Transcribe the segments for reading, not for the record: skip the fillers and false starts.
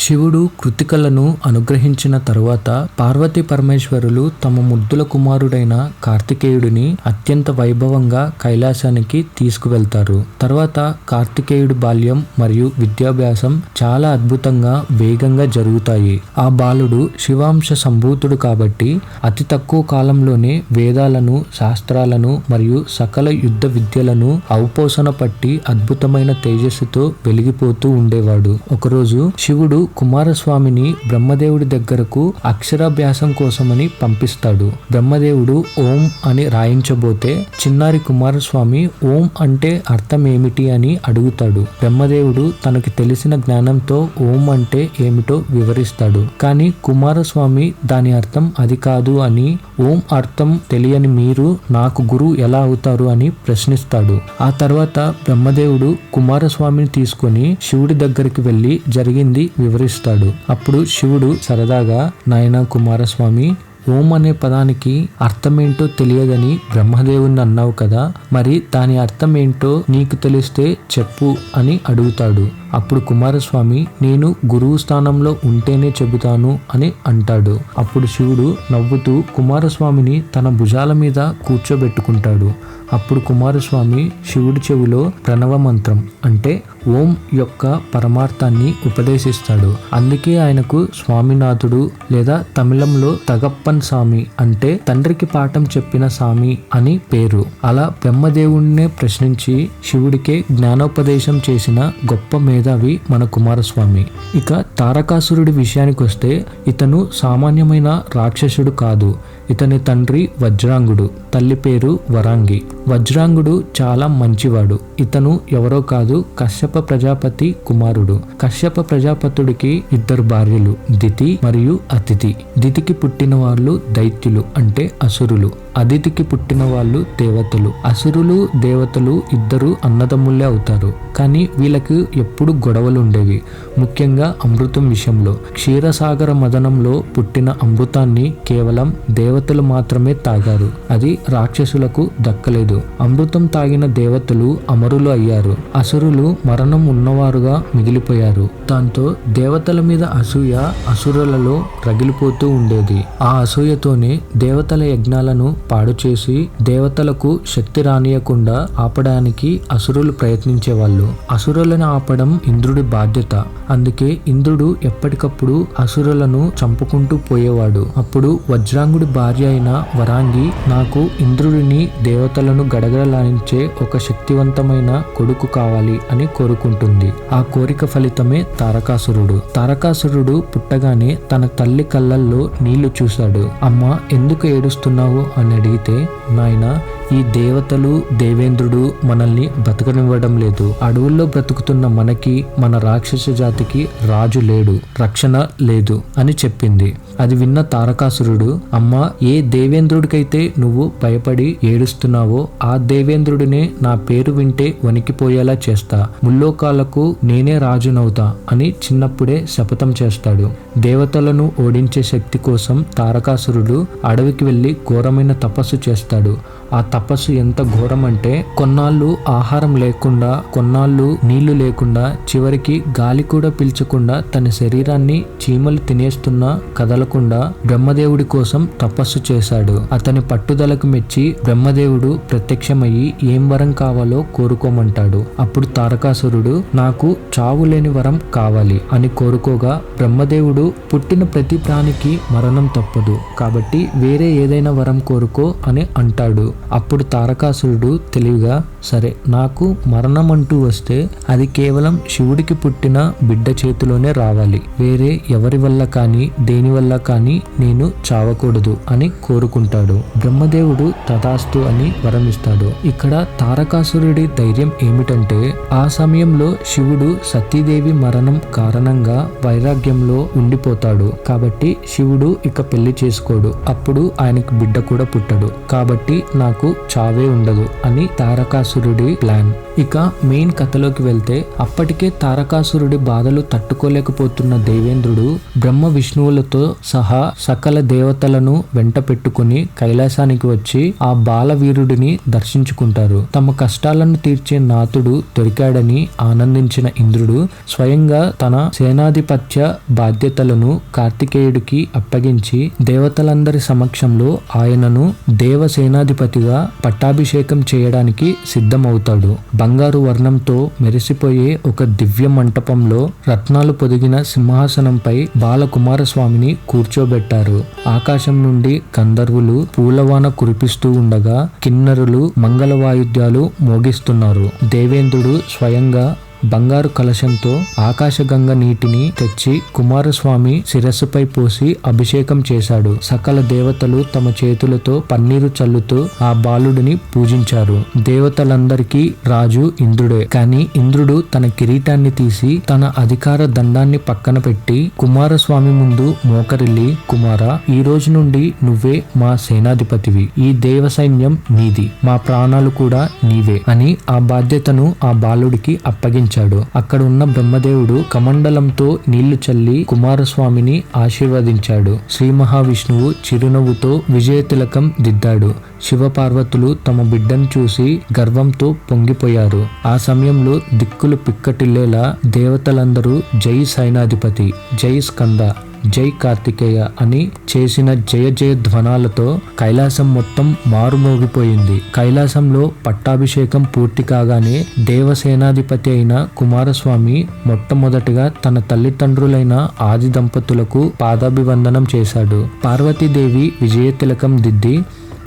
శివుడు కృతికలను అనుగ్రహించిన తరువాత పార్వతీ పరమేశ్వరులు తమ ముద్దుల కుమారుడైన కార్తికేయుడిని అత్యంత వైభవంగా కైలాసానికి తీసుకువెళ్తారు. తర్వాత కార్తికేయుడి బాల్యం మరియు విద్యాభ్యాసం చాలా అద్భుతంగా వేగంగా జరుగుతాయి. ఆ బాలుడు శివాంశ సంభూతుడు కాబట్టి అతి తక్కువ కాలంలోనే వేదాలను, శాస్త్రాలను మరియు సకల యుద్ధ విద్యలను ఔపోసన పట్టి అద్భుతమైన తేజస్సుతో వెలిగిపోతూ ఉండేవాడు. ఒకరోజు శివుడు కుమారస్వామిని బ్రహ్మదేవుడి దగ్గరకు అక్షరాభ్యాసం కోసమని పంపిస్తాడు. బ్రహ్మదేవుడు ఓం అని రాయించబోతే చిన్నారి కుమారస్వామి ఓం అంటే అర్థం ఏమిటి అని అడుగుతాడు. బ్రహ్మదేవుడు తనకి తెలిసిన జ్ఞానంతో ఓం అంటే ఏమిటో వివరిస్తాడు. కానీ కుమారస్వామి దాని అర్థం అది కాదు అని, ఓం అర్థం తెలియని మీరు నాకు గురువు ఎలా అవుతారు అని ప్రశ్నిస్తాడు. ఆ తర్వాత బ్రహ్మదేవుడు కుమారస్వామిని తీసుకొని శివుడి దగ్గరికి వెళ్లి జరిగింది వివరిస్తాడు. అప్పుడు శివుడు సరదాగా, నాయనా కుమారస్వామి, ఓం అనే పదానికి అర్థమేంటో తెలియదని బ్రహ్మదేవుని అన్నావు కదా, మరి దాని అర్థం ఏంటో నీకు తెలిస్తే చెప్పు అని అడుగుతాడు. అప్పుడు కుమారస్వామి, నేను గురువు స్థానంలో ఉంటేనే చెబుతాను అని అంటాడు. అప్పుడు శివుడు నవ్వుతూ కుమారస్వామిని తన భుజాల మీద కూర్చోబెట్టుకుంటాడు. అప్పుడు కుమారస్వామి శివుడి చెవిలో ప్రణవ మంత్రం అంటే ఓం యొక్క పరమార్థాన్ని ఉపదేశిస్తాడు. అందుకే ఆయనకు స్వామినాథుడు లేదా తమిళంలో తగప్పన్ స్వామి అంటే తండ్రికి పాఠం చెప్పిన స్వామి అని పేరు. అలా బ్రహ్మదేవుడినే ప్రశ్నించి శివుడికే జ్ఞానోపదేశం చేసిన గొప్ప మేధావి మన కుమారస్వామి. ఇక తారకాసురుడి విషయానికి వస్తే ఇతను సామాన్యమైన రాక్షసుడు కాదు. ఇతని తండ్రి వజ్రాంగుడు, తల్లి పేరు వరాంగి. వజ్రాంగుడు చాలా మంచివాడు. ఇతను ఎవరో కాదు, కశ్యప ప్రజాపతి కుమారుడు. కశ్యప ప్రజాపతుడికి 2 భార్యలు, దితి మరియు అతిథి. దితికి పుట్టిన వాళ్ళు దైత్యులు అంటే అసురులు. అదితికి పుట్టిన వాళ్ళు దేవతలు. అసురులు దేవతలు ఇద్దరు అన్నదమ్ముళ్ళే అవుతారు. కానీ వీళ్ళకి ఎప్పుడు గొడవలు ఉండేవి, ముఖ్యంగా అమృతం విషయంలో. క్షీరసాగర మదనంలో పుట్టిన అమృతాన్ని కేవలం దేవతలు మాత్రమే తాగారు. అది రాక్షసులకు దక్కలేదు. అమృతం తాగిన దేవతలు అమరులు అయ్యారు. అసురులు మరణం ఉన్నవారుగా మిగిలిపోయారు. దాంతో దేవతల మీద అసూయ అసురులలో రగిలిపోతూ ఉండేది. ఆ అసూయతోనే దేవతల యజ్ఞాలను పాడు చేసి దేవతలకు శక్తి రానియకుండా ఆపడానికి అసురులు ప్రయత్నించేవాళ్ళు. అసురులను ఆపడం ఇంద్రుడి బాధ్యత. అందుకే ఇంద్రుడు ఎప్పటికప్పుడు అసురులను చంపుకుంటూ పోయేవాడు. అప్పుడు వజ్రాంగుడి భార్య అయిన వరాంగి, నాకు ఇంద్రుడిని దేవతలను గడగడలాడించే ఒక శక్తివంతమైన కొడుకు కావాలి అని కోరుకుంటుంది. ఆ కోరిక ఫలితమే తారకాసురుడు. తారకాసురుడు పుట్టగానే తన తల్లి కళ్ళల్లో నీళ్లు చూశాడు. అమ్మ, ఎందుకు ఏడుస్తున్నావు అని అడిగితే, నాయనా, ఈ దేవతలు దేవేంద్రుడు మనల్ని బతకనివ్వడం లేదు. అడవుల్లో బ్రతుకుతున్న మనకి, మన రాక్షస జాతికి రాజు లేడు, రక్షణ లేదు అని చెప్పింది. అది విన్న తారకాసురుడు, అమ్మ, ఏ దేవేంద్రుడికైతే నువ్వు భయపడి ఏడుస్తున్నావో ఆ దేవేంద్రుడినే నా పేరు వింటే వణికిపోయేలా చేస్తా, ముల్లోకాలకు నేనే రాజునవుతా అని చిన్నప్పుడే శపథం చేస్తాడు. దేవతలను ఓడించే శక్తి కోసం తారకాసురుడు అడవికి వెళ్లి ఘోరమైన తపస్సు చేస్తాడు. ఆ తపస్సు ఎంత ఘోరమంటే కొన్నాళ్ళు ఆహారం లేకుండా, కొన్నాళ్ళు నీళ్లు లేకుండా, చివరికి గాలి కూడా పీల్చకుండా తన శరీరాన్ని చీమలు తినేస్తున్నా కదలకుండా బ్రహ్మదేవుడి కోసం తపస్సు చేశాడు. అతని పట్టుదలకు మెచ్చి బ్రహ్మదేవుడు ప్రత్యక్షమయ్యి ఏం వరం కావాలో కోరుకోమంటాడు. అప్పుడు తారకాసురుడు, నాకు చావు లేని వరం కావాలి అని కోరుకోగా బ్రహ్మదేవుడు, పుట్టిన ప్రతి ప్రాణికి మరణం తప్పదు కాబట్టి వేరే ఏదైనా వరం కోరుకో అని అంటాడు. అప్పుడు తారకాసురుడు తెలివిగా, సరే, నాకు మరణం అంటూ వస్తే అది కేవలం శివుడికి పుట్టిన బిడ్డ చేతిలోనే రావాలి, వేరే ఎవరి వల్ల కానీ దేని వల్ల కానీ నేను చావకూడదు అని కోరుకుంటాడు. బ్రహ్మదేవుడు తథాస్తు అని వరమిస్తాడు. ఇక్కడ తారకాసురుడి ధైర్యం ఏమిటంటే ఆ సమయంలో శివుడు సతీదేవి మరణం కారణంగా వైరాగ్యంలో ఉండిపోతాడు కాబట్టి శివుడు ఇక పెళ్లి చేసుకోడు. అప్పుడు ఆయనకు బిడ్డ కూడా పుట్టడు కాబట్టి నాకు చావే ఉండదు అని తారకాసురుడు తారకాసురుడి ప్లాన్. ఇక మెయిన్ కథలోకి వెళ్తే, అప్పటికే తారకాసురుడి బాధలు తట్టుకోలేకపోతున్న దేవేంద్రుడు బ్రహ్మ విష్ణువులతో సహా సకల దేవతలను వెంట పెట్టుకుని కైలాసానికి వచ్చి ఆ బాలవీరుడిని దర్శించుకుంటారు. తమ కష్టాలను తీర్చే నాథుడు దొరికాడని ఆనందించిన ఇంద్రుడు స్వయంగా తన సేనాధిపత్య బాధ్యతలను కార్తికేయుడికి అప్పగించి దేవతలందరి సమక్షంలో ఆయనను దేవ సేనాధిపతిగా పట్టాభిషేకం చేయడానికి సిద్ధమవుతాడు. బంగారు వర్ణంతో మెరిసిపోయే ఒక దివ్య మంటపంలో రత్నాలు పొదిగిన సింహాసనంపై బాలకుమారస్వామిని కూర్చోబెట్టారు. ఆకాశం నుండి గంధర్వులు పూలవాన కురిపిస్తూ ఉండగా కిన్నరులు మంగళ వాయిద్యాలు మోగిస్తున్నారు. దేవేంద్రుడు స్వయంగా బంగారు కలశంతో ఆకాశగంగ నీటిని తెచ్చి కుమారస్వామి శిరస్సుపై పోసి అభిషేకం చేశాడు. సకల దేవతలు తమ చేతులతో పన్నీరు చల్లుతూ ఆ బాలుడిని పూజించారు. దేవతలందరికీ రాజు ఇంద్రుడే. కానీ ఇంద్రుడు తన కిరీటాన్ని తీసి తన అధికార దండాన్ని పక్కన పెట్టి కుమారస్వామి ముందు మోకరిల్లి, కుమారా, ఈ రోజు నుండి నువ్వే మా సేనాధిపతివి. ఈ దేవ సైన్యం నీది, మా ప్రాణాలు కూడా నీవే అని ఆ బాధ్యతను ఆ బాలుడికి అప్పగించాడు. అక్కడ ఉన్న బ్రహ్మదేవుడు కమండలంతో నీళ్లు చల్లి కుమారస్వామిని ఆశీర్వదించాడు. శ్రీ మహావిష్ణువు చిరునవ్వుతో విజయ తిలకం దిద్దాడు. శివపార్వతులు తమ బిడ్డను చూసి గర్వంతో పొంగిపోయారు. ఆ సమయంలో దిక్కులు పిక్కటిల్లేలా దేవతలందరూ జై సైనాధిపతి, జై స్కంద, జై కార్తికేయ అని చేసిన జయ జయ ధ్వనాలతో కైలాసం మొత్తం మారుమోగిపోయింది. కైలాసంలో పట్టాభిషేకం పూర్తి కాగానే దేవసేనాధిపతి అయిన కుమారస్వామి మొట్టమొదటిగా తన తల్లిదండ్రులైన ఆది దంపతులకు పాదాభివందనం చేశాడు. పార్వతీదేవి విజయ తిలకం దిద్ది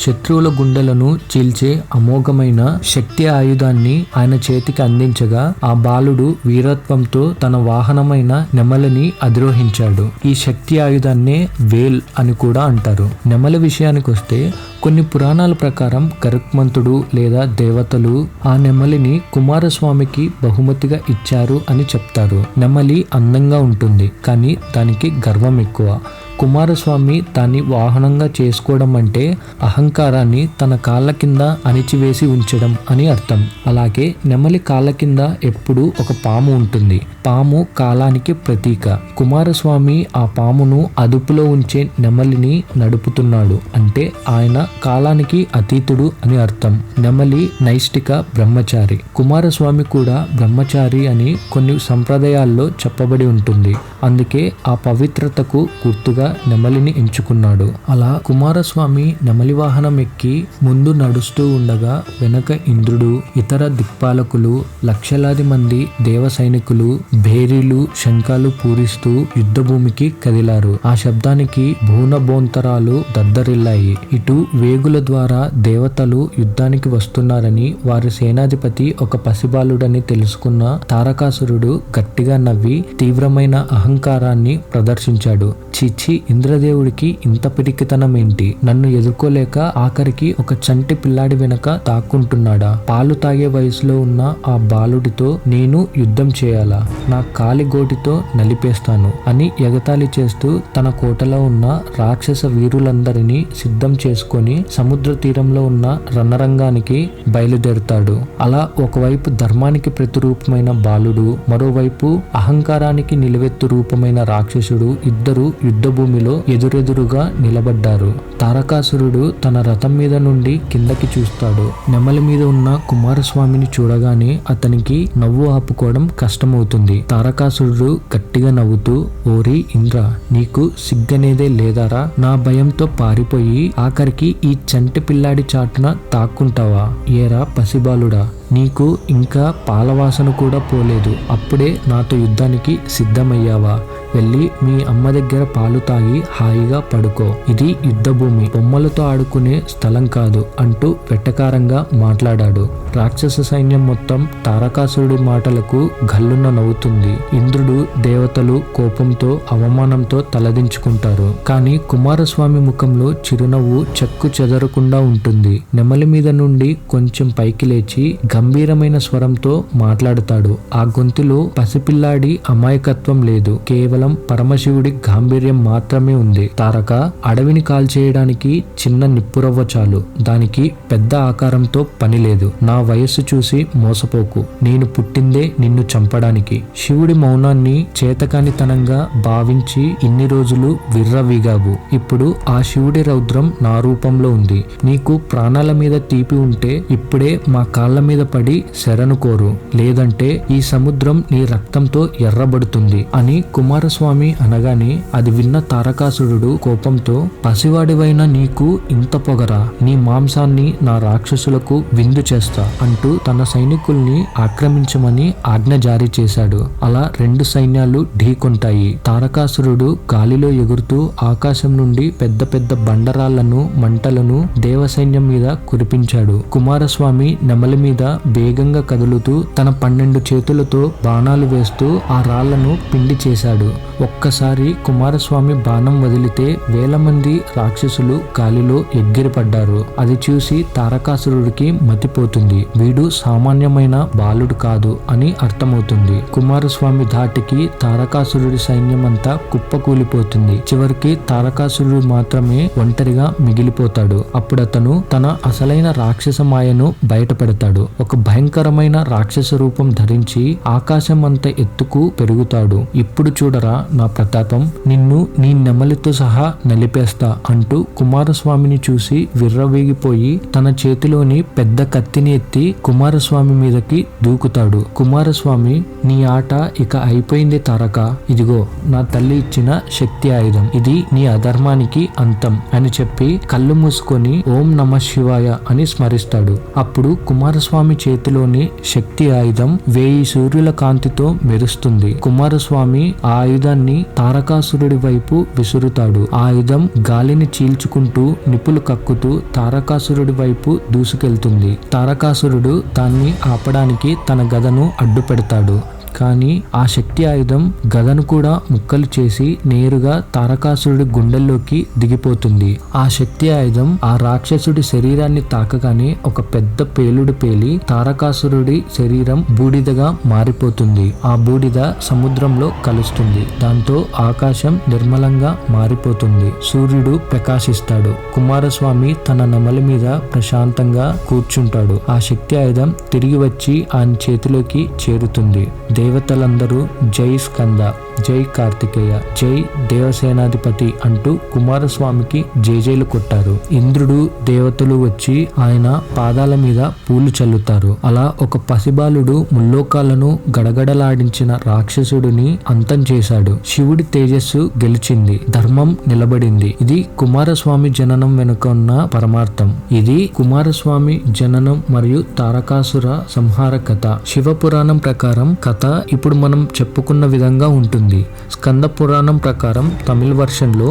శత్రువుల గుండెలను చీల్చే అమోఘమైన శక్తి ఆయుధాన్ని ఆయన చేతికి అందించగా ఆ బాలుడు వీరత్వంతో తన వాహనమైన నెమలిని అధిరోహించాడు. ఈ శక్తి ఆయుధాన్నే వేల్ అని కూడా అంటారు. నెమలి విషయానికి వస్తే కొన్ని పురాణాల ప్రకారం గరుత్మంతుడు లేదా దేవతలు ఆ నెమలిని కుమారస్వామికి బహుమతిగా ఇచ్చారు అని చెప్తారు. నెమలి అందంగా ఉంటుంది, కానీ దానికి గర్వం ఎక్కువ. కుమారస్వామి దాన్ని వాహనంగా చేసుకోవడం అంటే అహంకారాన్ని తన కాళ్ళ కింద అణిచివేసి ఉంచడం అని అర్థం. అలాగే నెమలి కాళ్ళ కింద ఎప్పుడూ ఒక పాము ఉంటుంది. పాము కాలానికి ప్రతీక. కుమారస్వామి ఆ పామును అదుపులో ఉంచే నెమలిని నడుపుతున్నాడు అంటే ఆయన కాలానికి అతీతుడు అని అర్థం. నెమలి నైష్టిక బ్రహ్మచారి. కుమారస్వామి కూడా బ్రహ్మచారి అని కొన్ని సంప్రదాయాల్లో చెప్పబడి ఉంటుంది. అందుకే ఆ పవిత్రతకు గుర్తుగా నెమలిని ఎంచుకున్నాడు. అలా కుమారస్వామి నెమలి వాహనం ఎక్కి ముందు నడుస్తూ ఉండగా వెనక ఇంద్రుడు, ఇతర దిక్పాలకులు, లక్షలాది మంది దేవ సైనికులు భేరీలు, శంఖాలు పూరిస్తూ యుద్ధభూమికి కదిలారు. ఆ శబ్దానికి భూనబోంతరాలు దద్దరిల్లాయి. ఇటు వేగుల ద్వారా దేవతలు యుద్ధానికి వస్తున్నారని వారి సేనాధిపతి ఒక పసిబాలుడని తెలుసుకున్న తారకాసురుడు గట్టిగా నవ్వి తీవ్రమైన అహంకారాన్ని ప్రదర్శించాడు. చిచ్చి, ఇంద్రదేవుడికి ఇంత పిరికితనం ఏంటి? నన్ను ఎదుర్కోలేక ఆఖరికి ఒక చంటి పిల్లాడి వెనక తాక్కుంటున్నాడా? పాలు తాగే వయసులో ఉన్న ఆ బాలుడితో నేను యుద్ధం చేయాలా? నా కాలి గోటితో నలిపేస్తాను అని ఎగతాళి చేస్తూ తన కోటలో ఉన్న రాక్షస వీరులందరినీ సిద్ధం చేసుకొని సముద్ర తీరంలో ఉన్న రణరంగానికి బయలుదేరుతాడు. అలా ఒకవైపు ధర్మానికి ప్రతిరూపమైన బాలుడు, మరోవైపు అహంకారానికి నిలువెత్తు రూపమైన రాక్షసుడు ఇద్దరు యుద్ధభూమిలో ఎదురెదురుగా నిలబడ్డారు. తారకాసురుడు తన రథం మీద నుండి కిందకి చూస్తాడు. నెమలి మీద ఉన్న కుమారస్వామిని చూడగానే అతనికి నవ్వు ఆపుకోవడం కష్టమవుతుంది. తారకాసురుడు గట్టిగా నవ్వుతూ, ఓరి ఇంద్ర, నీకు సిగ్గనేదే లేదారా? నా భయంతో పారిపోయి ఆఖరికి ఈ చంటి పిల్లాడి చాటున తాక్కుంటావా? ఏరా పసిబాలుడా, నీకు ఇంకా పాలవాసన కూడా పోలేదు, అప్పుడే నాతో యుద్ధానికి సిద్ధమయ్యావా? వెళ్ళి మీ అమ్మ దగ్గర పాలు తాగి హాయిగా పడుకో. ఇది యుద్ధభూమి, బొమ్మలతో ఆడుకునే స్థలం కాదు అంటూ వెట్టకారంగా మాట్లాడాడు. రాక్షస సైన్యం మొత్తం తారకాసురుడి మాటలకు గల్లున నవ్వుతుంది. ఇంద్రుడు, దేవతలు కోపంతో అవమానంతో తలదించుకుంటారు. కానీ కుమారస్వామి ముఖంలో చిరునవ్వు చెక్కు చెదరకుండా ఉంటుంది. నెమలి మీద నుండి కొంచెం పైకి లేచి గంభీరమైన స్వరంతో మాట్లాడుతాడు. ఆ గొంతులో పసిపిల్లాడి అమాయకత్వం లేదు, కేవలం పరమశివుడి గాంభీర్యం మాత్రమే ఉంది. తారక, అడవిని కాల్చేయడానికి చిన్న నిప్పురవ్వ చాలు, దానికి పెద్ద ఆకారంతో పని లేదు. నా వయస్సు చూసి మోసపోకు, నేను పుట్టిందే నిన్ను చంపడానికి. శివుడి మౌనాన్ని చేతకానితనంగా భావించి ఇన్ని రోజులు విర్రవీగావు. ఇప్పుడు ఆ శివుడి రౌద్రం నా రూపంలో ఉంది. నీకు ప్రాణాల మీద తీపి ఉంటే ఇప్పుడే మా కాళ్ళ మీద పడి శరణు కోరు, లేదంటే ఈ సముద్రం నీ రక్తంతో ఎర్రబడుతుంది అని కుమారస్వామి అనగానే అది విన్న తారకాసురుడు కోపంతో, పసివాడివైన నీకు ఇంత పొగరా, నీ మాంసాన్ని నా రాక్షసులకు విందు చేస్తా అంటూ తన సైనికుల్ని ఆక్రమించమని ఆజ్ఞ జారీ చేశాడు. అలా రెండు సైన్యాలు ఢీకొంటాయి. తారకాసురుడు గాలిలో ఎగురుతూ ఆకాశం నుండి పెద్ద పెద్ద బండరాళ్లను, మంటలను దేవసైన్యం మీద కురిపించాడు. కుమారస్వామి నెమలి మీద వేగంగా కదులుతూ తన 12 చేతులతో బాణాలు వేస్తూ ఆ రాళ్లను పిండి చేశాడు. ఒక్కసారి కుమారస్వామి బాణం వదిలితే వేల మంది రాక్షసులు గాలిలో ఎగిరిపడ్డారు. అది చూసి తారకాసురుడికి మతిపోతుంది. వీడు సామాన్యమైన బాలుడు కాదు అని అర్థమవుతుంది. కుమారస్వామి ధాటికి తారకాసురుడి సైన్యం అంతా కుప్పకూలిపోతుంది. చివరికి తారకాసురుడు మాత్రమే ఒంటరిగా మిగిలిపోతాడు. అప్పుడు అతను తన అసలైన రాక్షస మాయను బయటపెడతాడు. ఒక భయంకరమైన రాక్షస రూపం ధరించి ఆకాశం అంత ఎత్తుకు పెరుగుతాడు. ఇప్పుడు చూడరా నా ప్రతాపం, నిన్ను నీ నెమలితో సహా నలిపేస్తా అంటూ కుమారస్వామిని చూసి విర్రవేగిపోయి తన చేతిలోని పెద్ద కత్తిని ఎత్తి కుమారస్వామి మీదకి దూకుతాడు. కుమారస్వామి, నీ ఆట ఇక అయిపోయింది తారక, ఇదిగో నా తల్లి ఇచ్చిన శక్తి ఆయుధం, ఇది నీ అధర్మానికి అంతం అని చెప్పి కళ్ళు మూసుకొని ఓం నమ శివాయ అని స్మరిస్తాడు. అప్పుడు కుమారస్వామి చేతిలోని శక్తి ఆయుధం 1000 సూర్యుల కాంతితో మెరుస్తుంది. కుమారస్వామి ఆ ఆయుధాన్ని తారకాసురుడి వైపు విసురుతాడు. ఆ ఆయుధం గాలిని చీల్చుకుంటూ నిప్పులు కక్కుతూ తారకాసురుడి వైపు దూసుకెళ్తుంది. తారకాసురుడు దాన్ని ఆపడానికి తన గదను అడ్డు పెడతాడు. కానీ ఆ శక్తి ఆయుధం గదను కూడా ముక్కలు చేసి నేరుగా తారకాసురుడి గుండెల్లోకి దిగిపోతుంది. ఆ శక్తి ఆయుధం ఆ రాక్షసుడి శరీరాన్ని తాకగానే ఒక పెద్ద పేలుడు పేలి తారకాసురుడి శరీరం బూడిదగా మారిపోతుంది. ఆ బూడిద సముద్రంలో కలుస్తుంది. దాంతో ఆకాశం నిర్మలంగా మారిపోతుంది. సూర్యుడు ప్రకాశిస్తాడు. కుమారస్వామి తన నెమలి మీద ప్రశాంతంగా కూర్చుంటాడు. ఆ శక్తి ఆయుధం తిరిగి వచ్చి ఆయన చేతిలోకి చేరుతుంది. దేవతలందరూ జై స్కంద, జై కార్తికేయ, జై దేవసేనాధిపతి అంటూ కుమారస్వామికి జేజేలు కొట్టారు. ఇంద్రుడు, దేవతలు వచ్చి ఆయన పాదాల మీద పూలు చల్లుతారు. అలా ఒక పసిబాలుడు ముల్లోకాలను గడగడలాడించిన రాక్షసుడిని అంతం చేశాడు. శివుడి తేజస్సు గెలిచింది, ధర్మం నిలబడింది. ఇది కుమారస్వామి జననం వెనుక ఉన్న పరమార్థం. ఇది కుమారస్వామి జననం మరియు తారకాసుర సంహార కథ. శివపురాణం ప్రకారం కథ ఇప్పుడు మనం చెప్పుకున్న విధంగా ఉంటుంది. స్కంద పురాణం ప్రకారం తమిళ వర్షన్ లో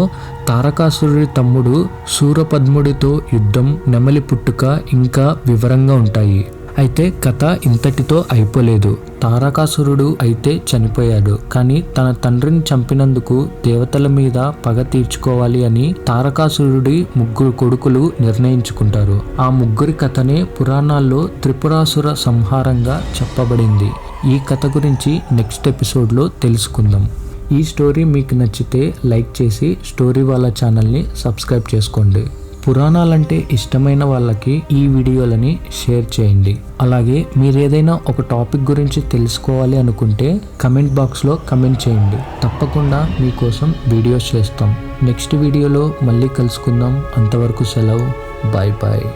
తారకాసురుడి తమ్ముడు సూరపద్ముడితో యుద్ధం, నెమలి పుట్టుక ఇంకా వివరంగా ఉంటాయి. అయితే కథ ఇంతటితో అయిపోలేదు. తారకాసురుడు అయితే చనిపోయాడు, కానీ తన తండ్రిని చంపినందుకు దేవతల మీద పగ తీర్చుకోవాలి అని తారకాసురుడి 3 కొడుకులు నిర్ణయించుకుంటారు. ఆ 3 కథనే పురాణాల్లో త్రిపురాసుర సంహారంగా చెప్పబడింది. ఈ కథ గురించి నెక్స్ట్ ఎపిసోడ్లో తెలుసుకుందాం. ఈ స్టోరీ మీకు నచ్చితే లైక్ చేసి స్టోరీ వాళ్ళ ఛానల్ని సబ్స్క్రైబ్ చేసుకోండి. పురాణాలంటే ఇష్టమైన వాళ్ళకి ఈ వీడియోలని షేర్ చేయండి. అలాగే మీరు ఏదైనా ఒక టాపిక్ గురించి తెలుసుకోవాలి అనుకుంటే కమెంట్ బాక్స్లో కమెంట్ చేయండి. తప్పకుండా మీకోసం వీడియోస్ చేస్తాం. నెక్స్ట్ వీడియోలో మళ్ళీ కలుసుకుందాం. అంతవరకు సెలవు. Bye bye.